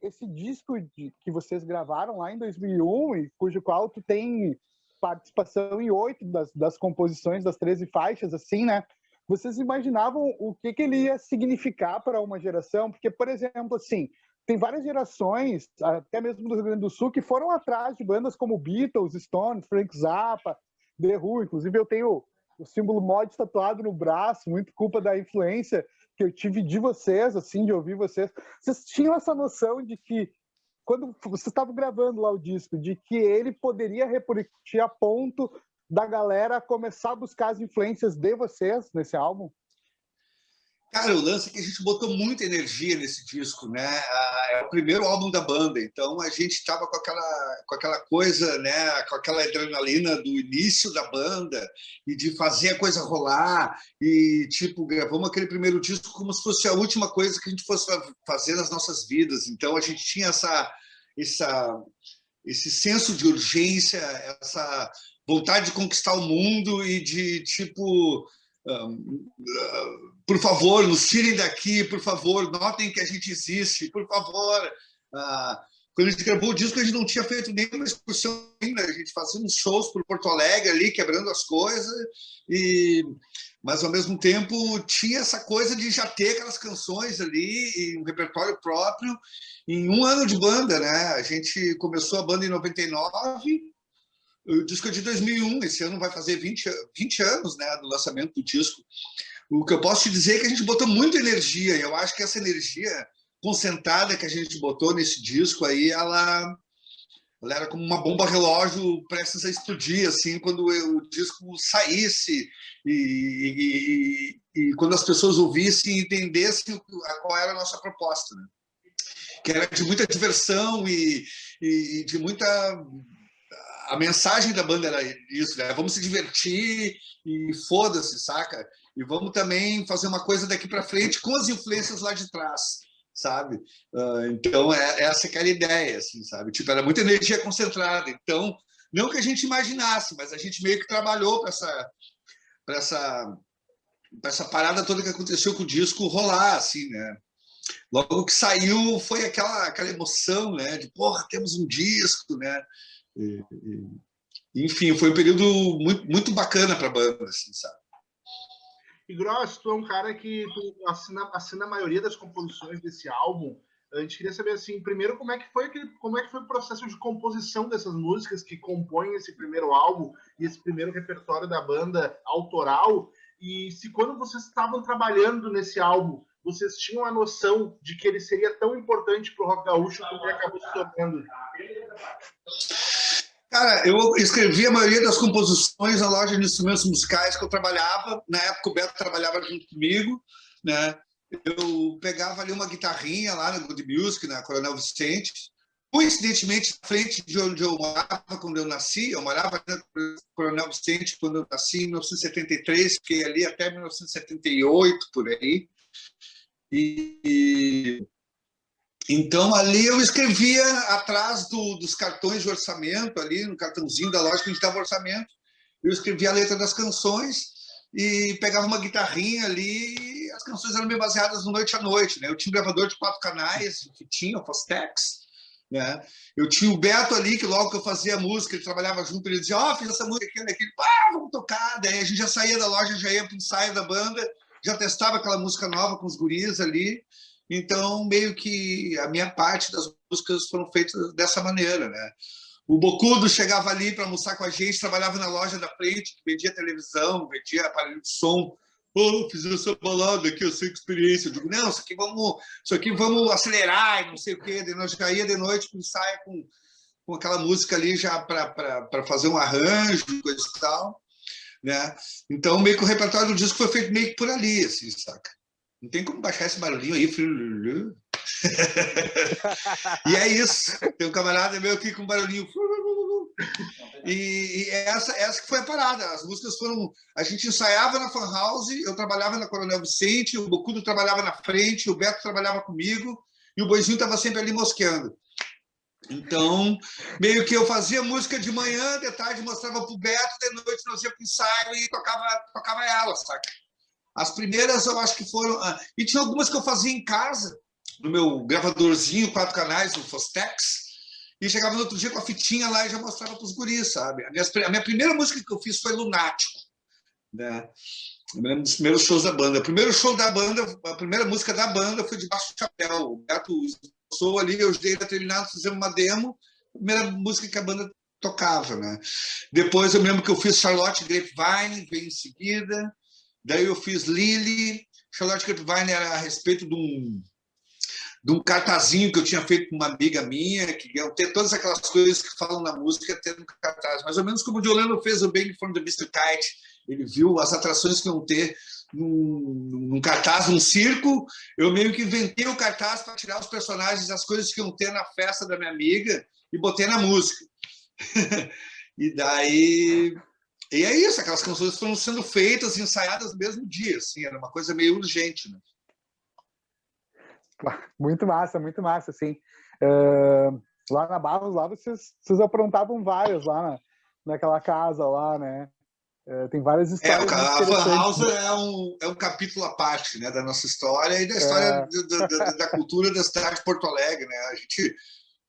esse disco que vocês gravaram lá em 2001, e cujo qual tu tem participação em 8 das composições das 13 faixas, assim, né? Vocês imaginavam o que ele ia significar para uma geração? Porque, por exemplo, assim, tem várias gerações, até mesmo do Rio Grande do Sul, que foram atrás de bandas como Beatles, Stones, Frank Zappa, The Who. Inclusive, eu tenho o símbolo mod tatuado no braço, muito culpa da influência que eu tive de vocês, assim, de ouvir vocês. Vocês tinham essa noção de que, quando vocês estavam gravando lá o disco, de que ele poderia repercutir a ponto da galera começar a buscar as influências de vocês nesse álbum? Cara, o lance é que a gente botou muita energia nesse disco, né? É o primeiro álbum da banda, então a gente estava com aquela coisa, né? Com aquela adrenalina do início da banda e de fazer a coisa rolar e, tipo, gravamos aquele primeiro disco como se fosse a última coisa que a gente fosse fazer nas nossas vidas. Então a gente tinha esse senso de urgência, essa vontade de conquistar o mundo e de, tipo... por favor, nos tirem daqui, por favor, notem que a gente existe, por favor. Quando a gente gravou o disco, a gente não tinha feito nenhuma excursão ainda, a gente fazia uns shows por Porto Alegre ali, quebrando as coisas, mas ao mesmo tempo tinha essa coisa de já ter aquelas canções ali, e um repertório próprio, em um ano de banda, né? A gente começou a banda em 99, o disco é de 2001, esse ano vai fazer 20 anos, né, do lançamento do disco. O que eu posso te dizer é que a gente botou muita energia, e eu acho que essa energia concentrada que a gente botou nesse disco aí, ela era como uma bomba relógio prestes a explodir, assim, quando o disco saísse e quando as pessoas ouvissem e entendessem qual era a nossa proposta, né? Que era de muita diversão e de muita... A mensagem da banda era isso, né? Vamos se divertir e foda-se, saca? E vamos também fazer uma coisa daqui para frente com as influências lá de trás, sabe? Então, essa que era a ideia, assim, sabe? Tipo, era muita energia concentrada. Então, não que a gente imaginasse, mas a gente meio que trabalhou para essa parada toda que aconteceu com o disco rolar, assim, né? Logo que saiu, foi aquela emoção, né? De, porra, temos um disco, né? Enfim, foi um período muito, muito bacana para a banda, assim, sabe? E Gross, tu é um cara que tu assina a maioria das composições desse álbum. A gente queria saber, assim, primeiro, como é que foi o processo de composição dessas músicas que compõem esse primeiro álbum e esse primeiro repertório da banda autoral, e se quando vocês estavam trabalhando nesse álbum, vocês tinham a noção de que ele seria tão importante para o rock gaúcho como ele acabou se tornando? Cara, eu escrevi a maioria das composições na loja de instrumentos musicais que eu trabalhava. Na época o Beto trabalhava junto comigo, né? Eu pegava ali uma guitarrinha lá na Good Music, na Coronel Vicente. Coincidentemente, na frente de onde eu morava quando eu nasci, eu morava na Coronel Vicente quando eu nasci, em 1973, fiquei ali até 1978, por aí. Então, ali eu escrevia atrás dos cartões de orçamento, ali no cartãozinho da loja que a gente dava orçamento, eu escrevia a letra das canções e pegava uma guitarrinha ali, e as canções eram meio baseadas no Noite à Noite, né? Eu tinha um gravador de 4 canais, que tinha o Fostex, né? Eu tinha o Beto ali, que logo que eu fazia música, ele trabalhava junto, ele dizia, fiz essa música aqui, aquele, vamos tocar. Daí a gente já saía da loja, já ia para o ensaio da banda, já testava aquela música nova com os guris ali. Então, meio que a minha parte das músicas foram feitas dessa maneira, né? O Bocudo chegava ali para almoçar com a gente, trabalhava na loja da frente, que vendia televisão, vendia aparelho de som. Fiz essa balada aqui, eu sei que experiência. Eu digo, não, isso aqui vamos acelerar e não sei o quê. Eu já ia de noite para o ensaio com aquela música ali já para fazer um arranjo, coisa e tal, né? Então, meio que o repertório do disco foi feito meio que por ali, assim, saca? Não tem como baixar esse barulhinho aí. E é isso. Tem um camarada meu aqui com barulhinho. E essa que foi a parada. As músicas foram... A gente ensaiava na Fan House, eu trabalhava na Coronel Vicente, o Bocudo trabalhava na frente, o Beto trabalhava comigo, e o Boizinho estava sempre ali mosqueando. Então, meio que eu fazia música de manhã, de tarde mostrava pro Beto, de noite nós ia pro ensaio e tocava ela, saca? As primeiras eu acho que foram... E tinha algumas que eu fazia em casa, no meu gravadorzinho, 4 canais, no Fostex, e chegava no outro dia com a fitinha lá e já mostrava para os guris, sabe? A minha primeira música que eu fiz foi Lunático, né? Eu me lembro dos primeiros shows da banda. O primeiro show da banda, a primeira música da banda foi Debaixo do Chapéu. O Beto sou ali, eu ajudei a terminar, fizemos uma demo, a primeira música que a banda tocava, né? Depois eu me lembro que eu fiz Charlotte Grapevine, veio em seguida. Daí eu fiz Lily. Charlotte Grapevine era a respeito de um cartazinho que eu tinha feito com uma amiga minha, que iam ter todas aquelas coisas que falam na música, ter no cartaz. Mais ou menos como o Diolano fez o Bang from the Mr. Kite. Ele viu as atrações que iam ter num cartaz, num circo. Eu meio que inventei o cartaz para tirar os personagens, as coisas que iam ter na festa da minha amiga, e botei na música. E daí... E é isso, aquelas canções foram sendo feitas, ensaiadas no mesmo dia, assim, era uma coisa meio urgente, né? Muito massa, assim. Lá na Barros, lá vocês aprontavam várias lá naquela casa lá, né? Tem várias histórias A Fan House é um capítulo à parte, né, da nossa história e da história da cultura da cidade de Porto Alegre, né? A gente,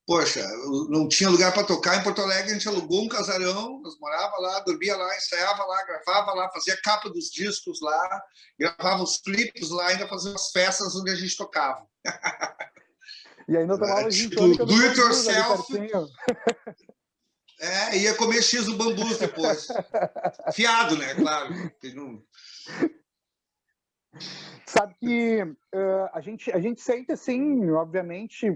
poxa, não tinha lugar para tocar em Porto Alegre, a gente alugou um casarão, nós morava lá, dormia lá, ensaiava lá, gravava lá, fazia capa dos discos lá, gravava os clipes lá, ainda fazia as festas onde a gente tocava. E ainda tomava tipo, do it yourself. Ia comer X do bambus depois. Fiado, né? Claro. Sabe que a gente sente, assim, obviamente,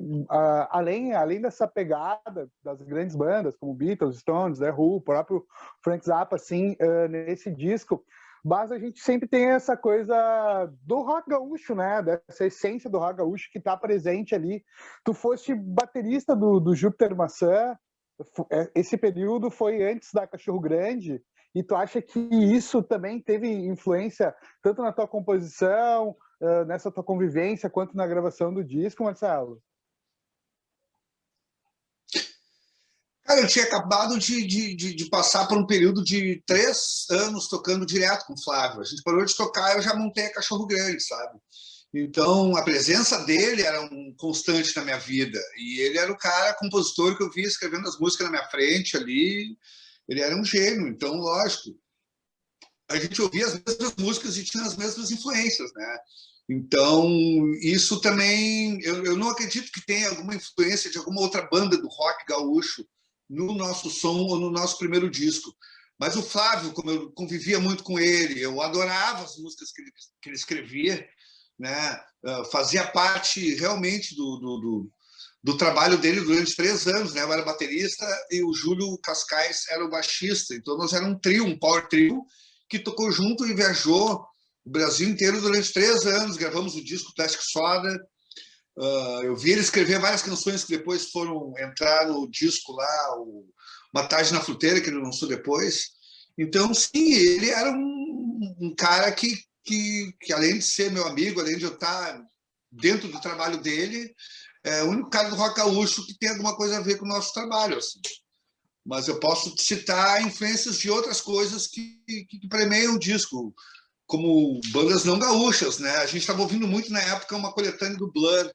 além dessa pegada das grandes bandas, como Beatles, Stones, The Who, o próprio Frank Zappa, assim, nesse disco, mas a gente sempre tem essa coisa do rock gaúcho, né? Dessa essência do rock gaúcho que está presente ali. Tu foste baterista do Júpiter Maçã, esse período foi antes da Cachorro Grande, e tu acha que isso também teve influência tanto na tua composição, nessa tua convivência, quanto na gravação do disco, Marcelo? Cara, eu tinha acabado de passar por um período de 3 anos tocando direto com o Flávio. A gente parou de tocar, eu já montei a Cachorro Grande, sabe? Então, a presença dele era um constante na minha vida. E ele era o cara, compositor que eu via escrevendo as músicas na minha frente ali. Ele era um gênio, então, lógico. A gente ouvia as mesmas músicas e tinha as mesmas influências, né? Então, isso também... Eu não acredito que tenha alguma influência de alguma outra banda do rock gaúcho no nosso som ou no nosso primeiro disco. Mas o Flávio, como eu convivia muito com ele, eu adorava as músicas que ele escrevia, né? Fazia parte realmente do trabalho dele durante 3 anos, né? Eu era baterista e o Júlio Cascais era o baixista, então nós éramos um trio, um power trio, que tocou junto e viajou o Brasil inteiro durante 3 anos, gravamos o disco Plastic Soda. Eu vi ele escrever várias canções que depois foram entrar no disco lá, Uma Tarde na Fruteira, que ele lançou depois. Então, sim, ele era um cara que além de ser meu amigo, além de eu estar dentro do trabalho dele, é o único cara do rock gaúcho que tem alguma coisa a ver com o nosso trabalho. Assim. Mas eu posso citar influências de outras coisas que premiam o disco, como bandas não gaúchas, né? A gente estava ouvindo muito na época uma coletânea do Blur,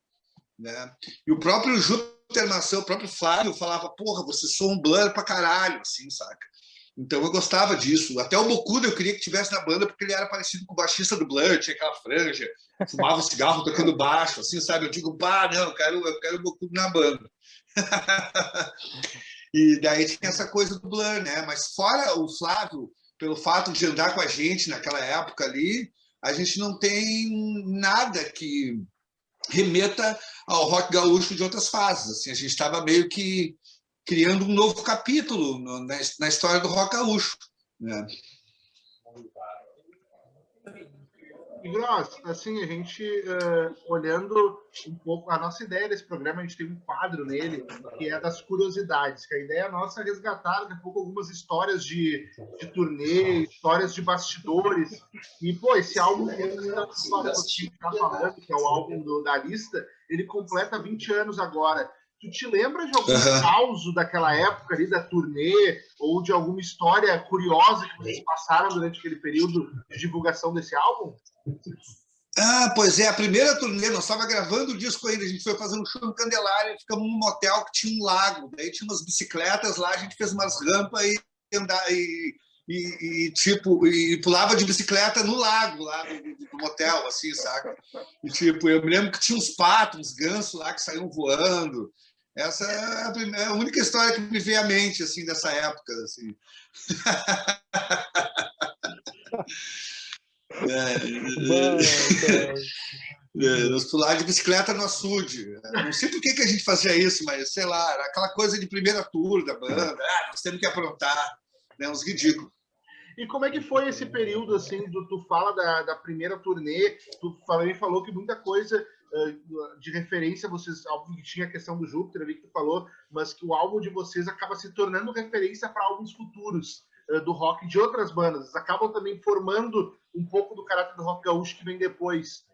né? E o próprio Júpiter Maçã, o próprio Flávio falava, porra, vocês são um Blur pra caralho, assim, saca? Então eu gostava disso. Até o Bocuda eu queria que tivesse na banda, porque ele era parecido com o baixista do Blur, tinha aquela franja, fumava cigarro tocando baixo, assim, sabe? Eu digo, pá, não, eu quero o Bocuda na banda. E daí tinha essa coisa do Blur, né? Mas fora o Flávio, pelo fato de andar com a gente naquela época ali, a gente não tem nada que remeta ao rock gaúcho de outras fases. Assim, a gente estava meio que criando um novo capítulo na história do rock gaúcho, né? E Gross, assim, a gente olhando um pouco a nossa ideia desse programa, a gente tem um quadro nele que é das curiosidades, que a ideia nossa é resgatar daqui a pouco algumas histórias de turnê, histórias de bastidores. E, pô, esse álbum que você está falando, que é o álbum da lista, ele completa 20 anos agora. Tu te lembra de algum caos daquela época ali, da turnê, ou de alguma história curiosa que vocês passaram durante aquele período de divulgação desse álbum? Ah, pois é, a primeira turnê, nós estava gravando o disco ainda, a gente foi fazer um show em Candelária, ficamos num motel que tinha um lago, daí tinha umas bicicletas lá, a gente fez umas rampas tipo, e pulava de bicicleta no lago lá do motel, assim, saca? E tipo, eu me lembro que tinha uns patos, uns gansos lá que saíam voando. Essa é a única história que me veio à mente, assim, dessa época, assim. Bah, Nós pular de bicicleta no açude. Não sei por que a gente fazia isso, mas sei lá, era aquela coisa de primeira tour da banda. Ah, nós temos que aprontar, né? Uns ridículos. E como é que foi esse período, assim, tu fala da primeira turnê, tu também falou que muita coisa de referência, vocês, óbvio que tinha a questão do Júpiter ali que tu falou, mas que o álbum de vocês acaba se tornando referência para álbuns futuros do rock de outras bandas. Eles acabam também formando um pouco do caráter do rock gaúcho que vem depois.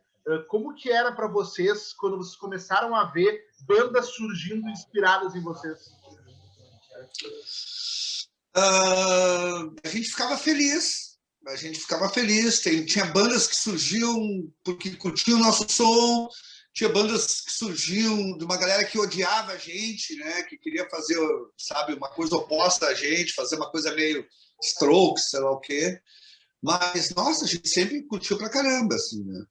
Como que era para vocês quando vocês começaram a ver bandas surgindo inspiradas em vocês? A gente ficava feliz. A gente ficava feliz. Tinha bandas que surgiam porque curtiam o nosso som, tinha bandas que surgiam de uma galera que odiava a gente, né? Que queria fazer, sabe, uma coisa oposta a gente, fazer uma coisa meio Strokes, sei lá o quê. Mas, nossa, a gente sempre curtiu pra caramba, assim, né?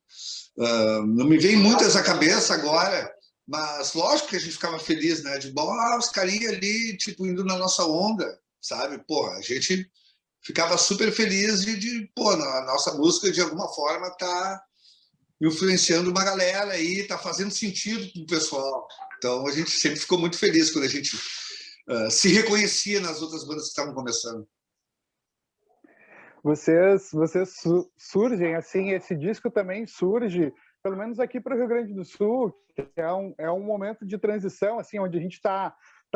Não me vem muitas à cabeça agora, mas lógico que a gente ficava feliz, né? De bom, os carinhas ali, tipo, indo na nossa onda, sabe? Pô, a gente ficava super feliz pô, a nossa música de alguma forma tá influenciando uma galera aí, tá fazendo sentido pro pessoal. Então a gente sempre ficou muito feliz quando a gente se reconhecia nas outras bandas que estavam começando. vocês surgem, assim, esse disco também surge, pelo menos aqui para o Rio Grande do Sul, que é um momento de transição, assim, onde a gente tá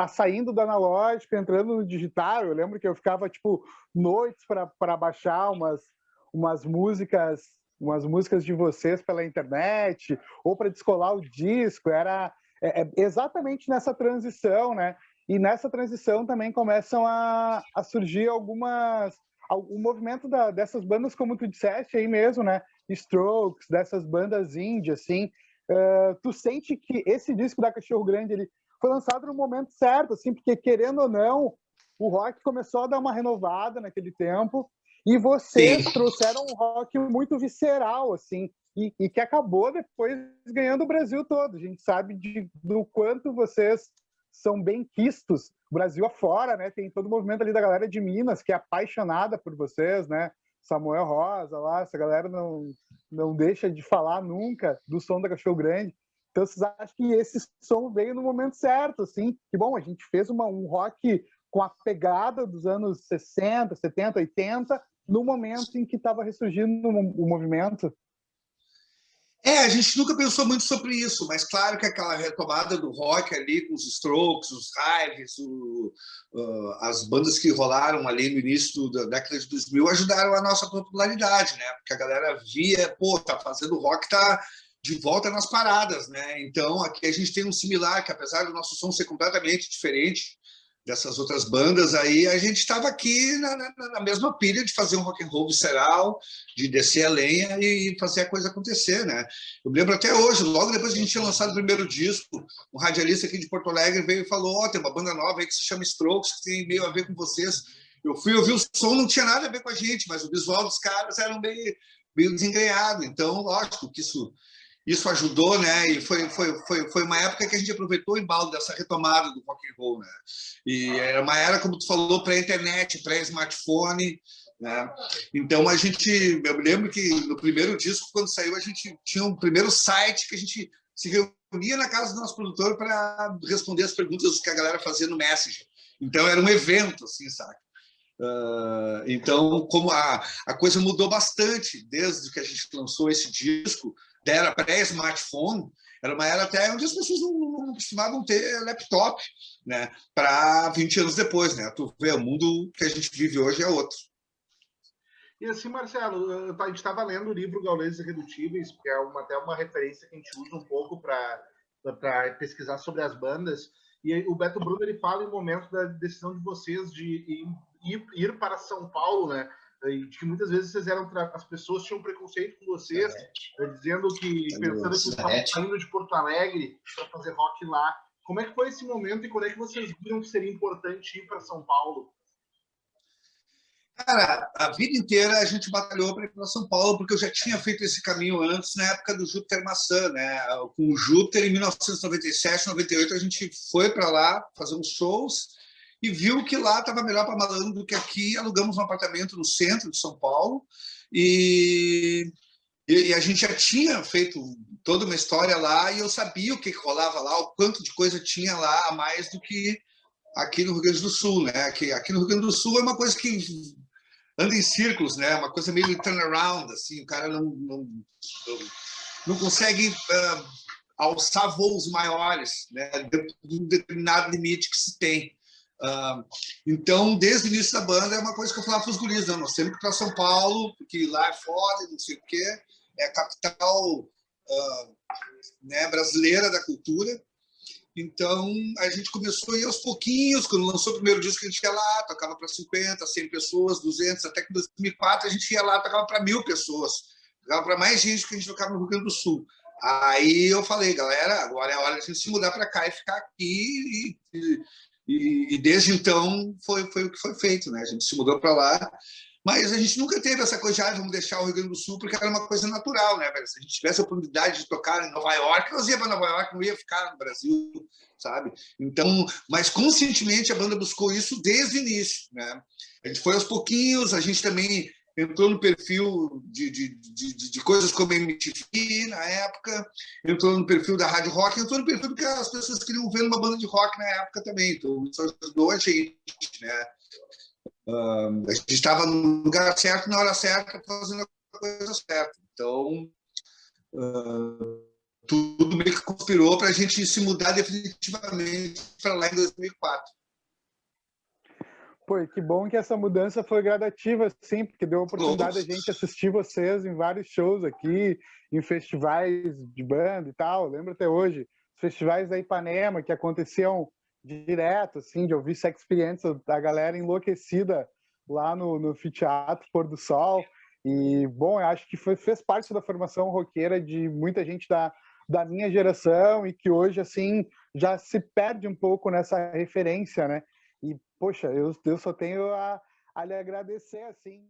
saindo do analógico, entrando no digital. Eu lembro que eu ficava, tipo, noites para baixar umas músicas de vocês pela internet, ou para descolar o disco. Era exatamente nessa transição, né? E nessa transição também começam a surgir o movimento dessas bandas, como tu disseste aí mesmo, né? Strokes, dessas bandas indie, assim. Tu sente que esse disco da Cachorro Grande, ele foi lançado no momento certo, assim, porque, querendo ou não, o rock começou a dar uma renovada naquele tempo, e vocês Sim. trouxeram um rock muito visceral, assim, e que acabou depois ganhando o Brasil todo. A gente sabe do quanto vocês são bem quistos Brasil afora, né? Tem todo o movimento ali da galera de Minas que é apaixonada por vocês, né? Samuel Rosa lá, essa galera não deixa de falar nunca do som da Cachorro Grande. Então, vocês acham que esse som veio no momento certo, assim? Que bom, a gente fez um rock com a pegada dos anos 60, 70, 80, no momento em que estava ressurgindo o movimento. A gente nunca pensou muito sobre isso, mas claro que aquela retomada do rock ali, com os Strokes, os Hives, as bandas que rolaram ali no início da década de 2000 ajudaram a nossa popularidade, né? Porque a galera via, pô, tá fazendo rock, tá de volta nas paradas, né? Então aqui a gente tem um similar, que apesar do nosso som ser completamente diferente dessas outras bandas aí, a gente estava aqui na mesma pilha de fazer um rock and roll visceral, de descer a lenha e fazer a coisa acontecer, né? Eu me lembro até hoje, logo depois que a gente tinha lançado o primeiro disco, um radialista aqui de Porto Alegre veio e falou, tem uma banda nova aí que se chama Strokes, que tem meio a ver com vocês. Eu fui ouvir o som, não tinha nada a ver com a gente, mas o visual dos caras era meio desengrenhado. Então, lógico que isso ajudou, né? E foi uma época que a gente aproveitou o embalo dessa retomada do rock and roll, né? E era uma era, como tu falou, pré-internet, pré-smartphone, né? Então eu me lembro que no primeiro disco, quando saiu, a gente tinha um primeiro site que a gente se reunia na casa do nosso produtor para responder as perguntas que a galera fazia no Messenger. Então era um evento, assim, sabe? Então, como a coisa mudou bastante desde que a gente lançou esse disco, da era pré-smartphone, era uma era até onde as pessoas não costumavam ter laptop, né? Para 20 anos depois, né? Tu vê, o mundo que a gente vive hoje é outro. E assim, Marcelo, a gente estava lendo o livro Gauleses Irredutíveis, que é até uma referência que a gente usa um pouco para pesquisar sobre as bandas. E o Beto Bruno ele fala em momento da decisão de vocês de ir para São Paulo, né? de que muitas vezes vocês eram as pessoas tinham preconceito com vocês, dizendo que pensando que vocês estavam saindo de Porto Alegre para fazer rock lá. Como é que foi esse momento e quando é que vocês viram que seria importante ir para São Paulo? Cara, a vida inteira a gente batalhou para ir para São Paulo, porque eu já tinha feito esse caminho antes, na época do Júpiter Maçã, né? Com o Júpiter, em 1997, 98, a gente foi para lá fazer uns shows e viu que lá estava melhor para malandro do que aqui. Alugamos um apartamento no centro de São Paulo e a gente já tinha feito toda uma história lá e eu sabia o que rolava lá, o quanto de coisa tinha lá a mais do que aqui no Rio Grande do Sul, né? Aqui no Rio Grande do Sul é uma coisa que anda em círculos, né? Uma coisa meio turnaround, assim, o cara não consegue alçar voos maiores, né? De um determinado limite que se tem. Então, desde o início da banda, é uma coisa que eu falava para os guris, não, nós temos que ir para São Paulo, porque lá é foda, não sei o quê, é a capital né, brasileira da cultura. Então, a gente começou a ir aos pouquinhos. Quando lançou o primeiro disco, a gente ia lá, tocava para 50, 100 pessoas, 200, até que em 2004 a gente ia lá, tocava para 1000 pessoas. Tocava para mais gente que a gente tocava no Rio Grande do Sul. Aí eu falei, galera, agora é a hora de a gente se mudar para cá e ficar aqui. E desde então foi o que foi feito, né? A gente se mudou para lá. Mas a gente nunca teve essa coisa de vamos deixar o Rio Grande do Sul, porque era uma coisa natural, né? Se a gente tivesse a oportunidade de tocar em Nova York, nós ia para Nova York, não ia ficar no Brasil, sabe? Então, mas conscientemente a banda buscou isso desde o início, né? A gente foi aos pouquinhos, a gente também entrou no perfil de coisas como MTV na época, entrou no perfil da Rádio Rock, entrou no perfil porque as pessoas queriam ver uma banda de rock na época também, então isso ajudou a gente, né? A gente estava no lugar certo, na hora certa, fazendo a coisa certa. Então, tudo meio que conspirou para a gente se mudar definitivamente para lá em 2004. Pô, que bom que essa mudança foi gradativa, sim, porque deu a oportunidade a gente assistir vocês em vários shows aqui, em festivais de banda e tal. Eu lembro até hoje, os festivais da Ipanema, que aconteciam direto, assim, de ouvir Sex Experience, da galera enlouquecida lá no Anfiteatro Pôr do Sol. E, bom, eu acho que fez parte da formação roqueira de muita gente da minha geração e que hoje, assim, já se perde um pouco nessa referência, né? E, poxa, eu só tenho a lhe agradecer, assim,